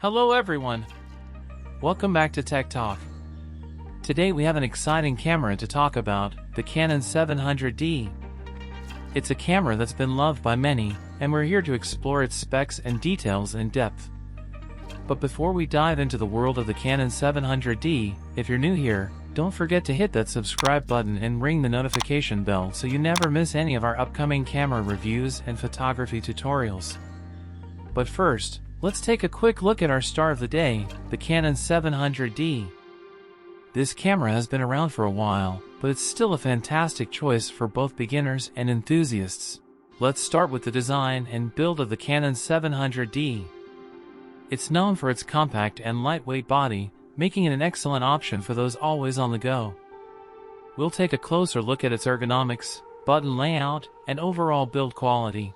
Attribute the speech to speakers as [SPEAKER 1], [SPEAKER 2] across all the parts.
[SPEAKER 1] Hello everyone! Welcome back to Tech Talk. Today we have an exciting camera to talk about, the Canon 700D. It's a camera that's been loved by many, and we're here to explore its specs and details in depth. But before we dive into the world of the Canon 700D, if you're new here, don't forget to hit that subscribe button and ring the notification bell so you never miss any of our upcoming camera reviews and photography tutorials. But first, let's take a quick look at our star of the day, the Canon 700D. This camera has been around for a while, but it's still a fantastic choice for both beginners and enthusiasts. Let's start with the design and build of the Canon 700D. It's known for its compact and lightweight body, making it an excellent option for those always on the go. We'll take a closer look at its ergonomics, button layout, and overall build quality.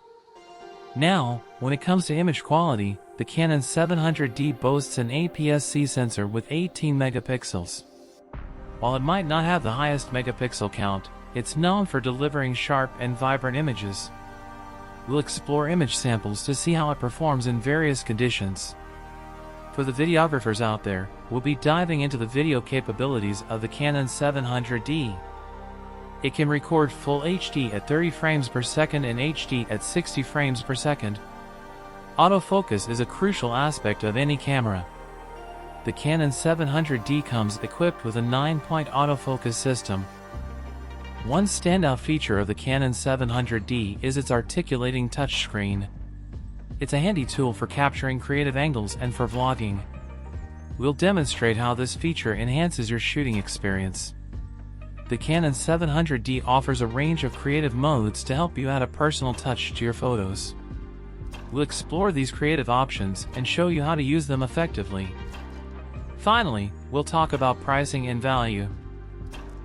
[SPEAKER 1] Now, when it comes to image quality, the Canon 700D boasts an APS-C sensor with 18 megapixels. While it might not have the highest megapixel count, it's known for delivering sharp and vibrant images. We'll explore image samples to see how it performs in various conditions. For the videographers out there, we'll be diving into the video capabilities of the Canon 700D. It can record full HD at 30 frames per second and HD at 60 frames per second. Autofocus is a crucial aspect of any camera. The Canon 700D comes equipped with a 9-point autofocus system. One standout feature of the Canon 700D is its articulating touchscreen. It's a handy tool for capturing creative angles and for vlogging. We'll demonstrate how this feature enhances your shooting experience. The Canon 700D offers a range of creative modes to help you add a personal touch to your photos. We'll explore these creative options and show you how to use them effectively. Finally, we'll talk about pricing and value.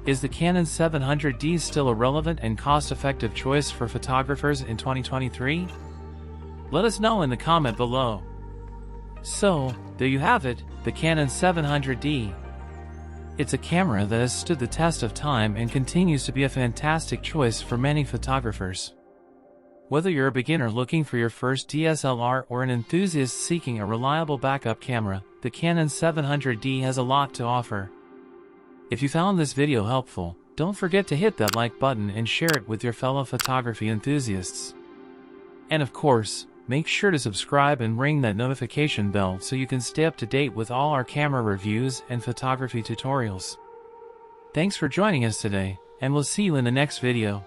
[SPEAKER 1] Is the Canon 700D still a relevant and cost-effective choice for photographers in 2023? Let us know in the comment below. So, there you have it, the Canon 700D. It's a camera that has stood the test of time and continues to be a fantastic choice for many photographers. Whether you're a beginner looking for your first DSLR or an enthusiast seeking a reliable backup camera, the Canon 700D has a lot to offer. If you found this video helpful, don't forget to hit that like button and share it with your fellow photography enthusiasts. And of course, make sure to subscribe and ring that notification bell so you can stay up to date with all our camera reviews and photography tutorials. Thanks for joining us today, and we'll see you in the next video.